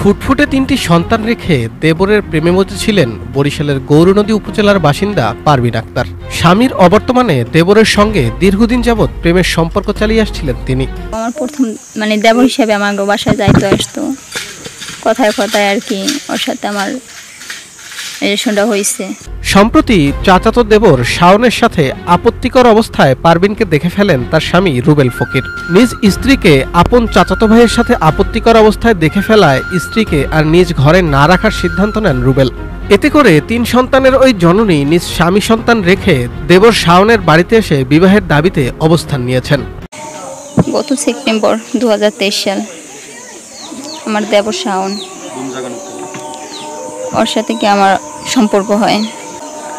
ফুটফুটে তিনটি সন্তান রেখে দেবরের প্রেমে মজেছিলেন বরিশালের গৌরনদী উপজেলার বাসিন্দা পারভিন আক্তার। স্বামীর অবর্তমানে দেবরের সঙ্গে দীর্ঘদিন যাবৎ প্রেমের সম্পর্ক চালিয়ে আসছিলেন তিনি। আমার প্রথম দেবর হিসেবে আমার বাসায় যাইতো আসতো, কথায় কথায় আর কি ওর সাথে আমার রিলেশনটা হয়েছে। সম্প্রতি চাচাতো দেবর শাওনের সাথে আপত্তিকর অবস্থায় পারভিনকে দেখে ফেলেন তার স্বামী রুবেল ফকির। নিজ স্ত্রীকে আপন চাচাতো ভাইয়ের সাথে আপত্তিকর অবস্থায় দেখে ফেলায় স্ত্রীকে আর নিজ ঘরে না রাখার সিদ্ধান্ত নেন রুবেল। এতে করে ৩ সন্তানের ওই জননী নিজ স্বামী সন্তান রেখে দেবর শাওনের বাড়িতে এসে বিবাহের দাবিতে অবস্থান নিয়েছেন। গত সেপ্টেম্বর 2023 সাল আমার দেবর শাওন, ওর সাথে কি আমার সম্পর্ক হয়।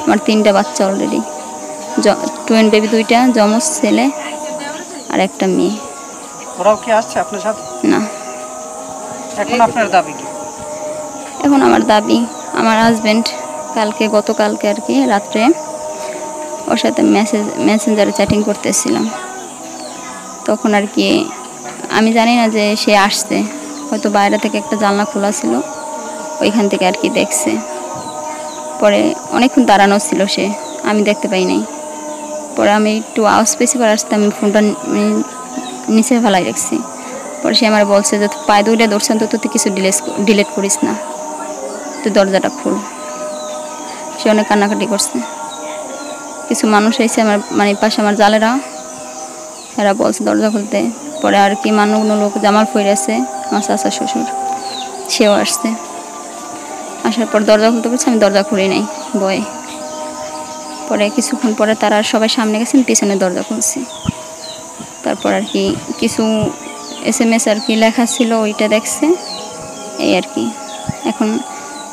আমার 3টা বাচ্চা অলরেডি, টুইন বেবি 2টা, যমজ ছেলে আর একটা মেয়ে। ওরাও কি আসছে আপনার সাথে? না। এখন আপনার দাবি কি? এখন আমার দাবি, আমার হাজবেন্ড গতকালকে আর কি রাত্রে ওর সাথে মেসেঞ্জারে চ্যাটিং করতেছিলাম। তখন আর কি আমি জানি না যে সে আসছে, হয়তো বাইরে থেকে একটা জানলা খোলা ছিল, ওইখান থেকে আর কি দেখছে। পরে অনেকক্ষণ দাঁড়ানো ছিল সে, আমি দেখতে পাই নাই। পরে আমি একটু আওয়াজ পেয়েছি, পরে আসতে আমি ফোনটা নিচে ফেলাই রাখছি। পরে সে আমার বলছে যে পায়ে দুইটা ধরছেন তো তুই কিছু ডিলেট করিস না, তুই দরজাটা খুল। সে অনেক কান্নাকাটি করছে। কিছু মানুষ এসে আমার পাশে আমার জালেরা, এরা বলছে দরজা খুলতে। পরে আর কি অন্য লোক জামাল ফইর আছে, আমার চাচা শ্বশুর, সেও আসছে। আসার পর দরজা খুলতে বলছে, আমি দরজা খুলি নাই ভয়ে। পরে কিছুক্ষণ পরে তারা সবাই সামনে গেছেন, পিছনে দরজা খুলছি। তারপর আর কি কিছু SMS আর কি লেখা ছিল, ওইটা দেখছে, এই আর কি। এখন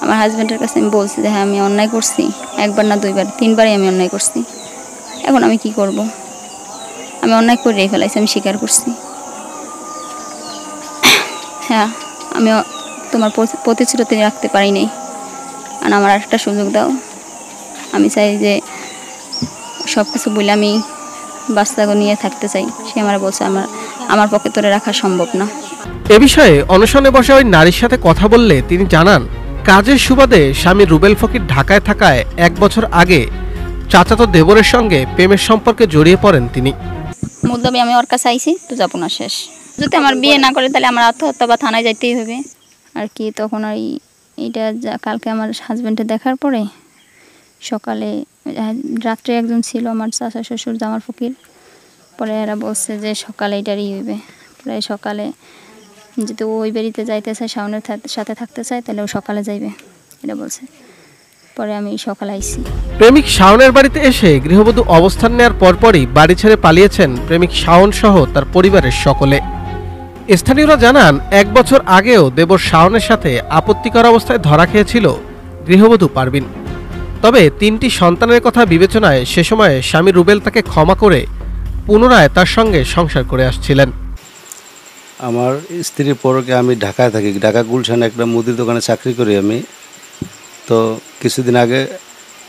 আমার হাজব্যান্ডের কাছে আমি বলছি যে হ্যাঁ আমি অন্যায় করছি, 1বার না 2বার, 3বারই আমি অন্যায় করছি। এখন আমি কি করব? আমি অন্যায় করে ফেলাইছি, আমি স্বীকার করছি। হ্যাঁ, আমি তোমার প্রতিশ্রুতি রাখতে পারি নাই, আর আমার একটা সুযোগ দাও। আমি চাই যে সব কিছু বলে আমি বাচ্চাকে নিয়ে থাকতে চাই। সে আমার বলছে আমার পক্ষে তোরে রাখা সম্ভব না। এ বিষয়ে অনশনে বসা ওই নারীর সাথে কথা বললে তিনি জানান, কাজের সুবাদে স্বামী রুবেল ফকির ঢাকায় থাকায় 1 বছর আগে চাচাতো দেবরের সঙ্গে প্রেমের সম্পর্কে জড়িয়ে পড়েন তিনি। মুদ্দাবি আমি ওর কাছে আইছি, তো যাবো না শেষ। যদি আমার বিয়ে না করে তাহলে আমার আত্মহত্যা বা থানায় যাইতেই হবে আর কি। তখন আর এইটা কালকে আমার হাজব্যান্ডে দেখার পরে সকালে রাত্রে একজন ছিল আমার চাচা শ্বশুর জামাল ফকির। পরে এরা বলছে যে সকালে এটারই হইবে। পরে সকালে যদি ওই বাড়িতে যাইতে চায়, শাওনের সাথে থাকতে চায়, তাহলে ও সকালে যাইবে, এটা বলছে। পরে আমি সকালে আইছি। প্রেমিক শাওনের বাড়িতে এসে গৃহবধূ অবস্থান নেওয়ার পরপরই বাড়ি ছেড়ে পালিয়েছেন প্রেমিক শাওন সহ তার পরিবারের সকলে। স্থানীয়রা জানান, 1 বছর আগেও দেবর শাওনের সাথে আপত্তিকর অবস্থায় ধরা খেয়েছিল গৃহবধূ পারভিন। তবে 3টি সন্তানের কথা বিবেচনায় সে সময়ে স্বামী রুবেল তাকে ক্ষমা করে পুনরায় তার সঙ্গে সংসার করে আসছিলেন। আমার স্ত্রীর পরকে আমি ঢাকায় থাকি, ঢাকা গুলশানে একটা মুদির দোকানে চাকরি করি আমি। তো কিছুদিন আগে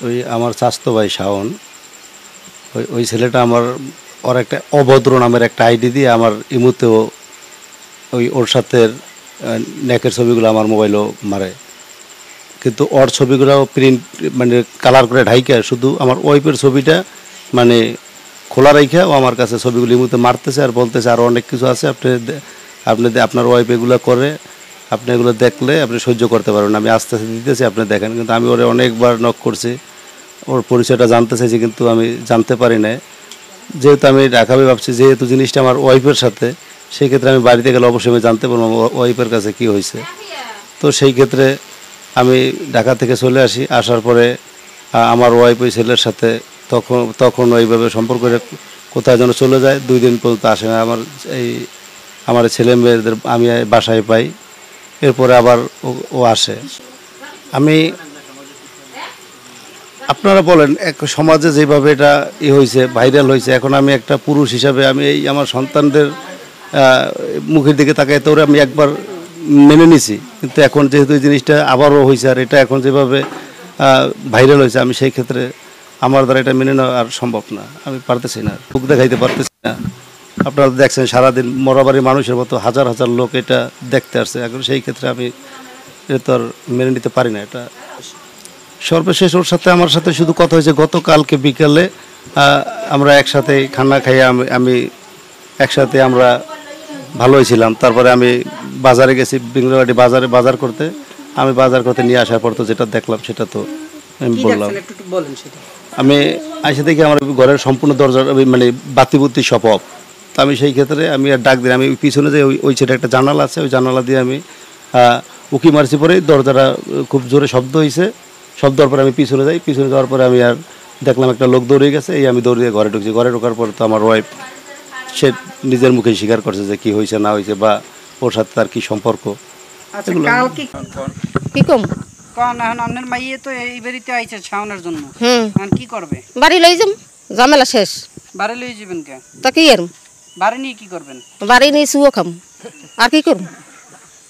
ওই আমার চাচতো ভাই শাওন, ওই ছেলেটা ওর একটা অভদ্র নামের একটা আইডি দিয়ে আমার ইমুতেও ওর সাথে নেকের ছবিগুলো আমার মোবাইলও মারে। কিন্তু ওর ছবিগুলো প্রিন্ট কালার করে ঢাইকা শুধু আমার ওয়াইফের ছবিটা খোলা রাইখা ও আমার কাছে ছবিগুলো ইমুতে মারতেছে আর বলতেছে আরও অনেক কিছু আছে, আপনি আপনার ওয়াইফ এগুলো করে, আপনি এগুলো দেখলে আপনি সহ্য করতে পারবেন, আমি আস্তে আস্তে দিতেছি, আপনি দেখেন। কিন্তু আমি ওরে অনেকবার নক করছি, ওর পরিচয়টা জানতে চাইছি, কিন্তু আমি জানতে পারি না। যেহেতু আমি ঢাকাবে ভাবছি, যেহেতু জিনিসটা আমার ওয়াইফের সাথে, সেই ক্ষেত্রে আমি বাড়িতে গেলে অবশ্যই আমি জানতে পারবো ওয়াইফের কাছে কী হয়েছে। তো সেই ক্ষেত্রে আমি ঢাকা থেকে চলে আসি। আসার পরে আমার ওয়াইফ ওই ছেলের সাথে তখন ওইভাবে সম্পর্ক কোথায় যেন চলে যায়, 2 দিন পর্যন্ত আসে না। আমার ছেলে মেয়েদের আমি বাসায় পাই, এরপরে আবার ও আসে। আপনারা বলেন, এক সমাজে যেভাবে এটা হয়েছে, ভাইরাল হয়েছে, এখন আমি একটা পুরুষ হিসাবে আমি আমার সন্তানদের মুখের দিকে তাকাই তো আমি একবার মেনে নিছি। কিন্তু এখন যেহেতু এই জিনিসটা আবারও হয়েছে আর এটা এখন যেভাবে ভাইরাল হয়েছে, আমি সেই ক্ষেত্রে আমার দ্বারা এটা মেনে নেওয়া আর সম্ভব না, আমি পারতেছি না, মুখ দেখাইতে পারতেছি না। আপনারা দেখছেন সারাদিন মরাবাড়ির মানুষের মতো হাজার হাজার লোক এটা দেখতে আসছে। এখন সেই ক্ষেত্রে আমি এটা তো আর মেনে নিতে পারি না। এটা সর্বশেষ ওর সাথে আমার সাথে শুধু কথা হয়েছে গতকালকে বিকালে, আমরা একসাথে খানা খাইয়ে আমি একসাথে আমরা ভালো হয়েছিলাম। তারপরে আমি বাজারে গেছি, বিংলাবাড়ি বাজারে বাজার করতে। আমি বাজার করতে নিয়ে আসার পর তো যেটা দেখলাম সেটা তো আমি বললাম। একটু বলেন সেটা। আমি এসে দেখি আমার ঘরের সম্পূর্ণ দরজা মানে বাতিবুতি সব অফ। তো আমি সেই ক্ষেত্রে আমি আর ডাক দিই, আমি পিছনে যে ওই সাইডে একটা জানালা আছে, ওই জানালা দিয়ে আমি উকি মারছি, পরে দরজাটা খুব জোরে শব্দ হয়েছে। শব্দ হওয়ার পরে আমি পিছনে যাই, পিছনে যাওয়ার পরে আমি আর দেখলাম একটা লোক দৌড়ে গেছে। এই আমি দৌড়িয়ে ঘরে ঢুকছি। ঘরে ঢোকার পর তো আমার ওয়াইফ সে নিজের মুখে স্বীকার করছে যে কি হয়েছে না হয়েছে বা ওর সাথে তার কি সম্পর্ক। আচ্ছা, কাল কি কি কম কোন এখন আপনার মাইয়ে তো এই বাড়িতে আইছে ছাউনের জন্য, এখন কি করবে? বাড়ি লই যাম, ঝামেলা শেষ। বাড়ি লই যাবেন কে? তা কি আর বাড়ি নিয়ে কি করবেন? বাড়ি নিয়ে শুয়ো খাম, আর কি করব?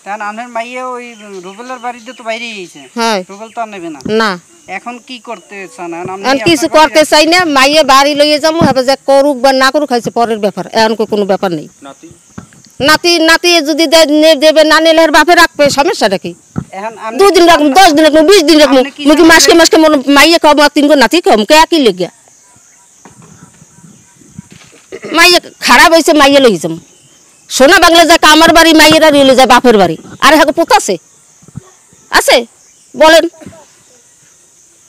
কারণ আপনার মাইয়ে ওই রুবেলের বাড়িতে তো বাইরে গেছে, হ্যাঁ রুবেল তো আর নেবে না। না এখন কি করতে চান? এখন কিছু করতে চাই না, মাইয়ে বাড়ি লইয়ে যাবো, হবে যে করুক বা না করুক হয়েছে পরের ব্যাপার, এখন কোনো ব্যাপার নেই। নাতি নাতি যদি দেবে না নিলে এর বাপে রাখবে, সমস্যাটা কি? এখন 2 দিন রাখবো, 10 দিন রাখবো, 20 দিন রাখবো, মুখে মাসকে মাসকে মাইয়ে কম 3 গো নাতি কম কে কি লেগে মাইয়ে খারাপ হয়েছে, মাইয়ে লই যাম। সোনা বাংলা যায় কামার বাড়ি, মাইয়েরা রিলে যায় বাপের বাড়ি, আর হ্যাঁ পুত আছে আছে বলেন?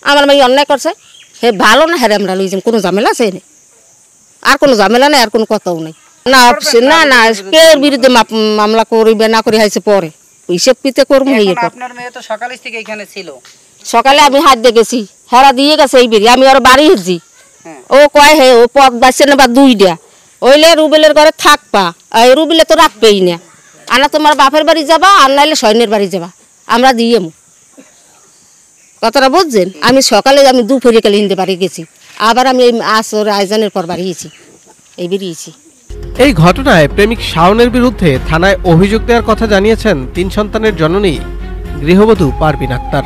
আমার মাইয়ে অন্যায় করছে, হে ভালো না, হ্যাঁ আমরা লই যাম, কোনো ঝামেলা আছে না, আর কোনো ঝামেলা নেই, আর কোনো কথাও নেই। না না না, কে বিরুদ্ধে মামলা করিবে না করি হাইছে পরে হিসেব পিতে করবো। আপনার মেয়ে তো সকাল থেকে এখানে ছিল। সকালে আমি হাত দিয়ে গেছি, হেরা দিয়ে গেছে এই বেরি, আমি ওর বাড়ি হেছি। ও কয় হে ও পথ বাঁচছে না বা 2টা ওইলে রুবেলের ঘরে থাকবা, রুবেলে তো রাখবেই না, আনা তোমার বাপের বাড়ি যাবা আর নাইলে সৈন্যের বাড়ি যাবা, আমরা দিয়ে কথাটা বুঝছেন? আমি সকালে আমি দুপুরে কালে হিন্দে বাড়ি গেছি, আবার আমি এই আসর আয়োজনের পর বাড়িয়েছি, এই বেরিয়েছি। এই ঘটনায় প্রেমিক শাওনের বিরুদ্ধে থানায় অভিযোগ দেওয়ার কথা জানিয়েছেন 3 সন্তানের জননী গৃহবধূ পারভিন আক্তার।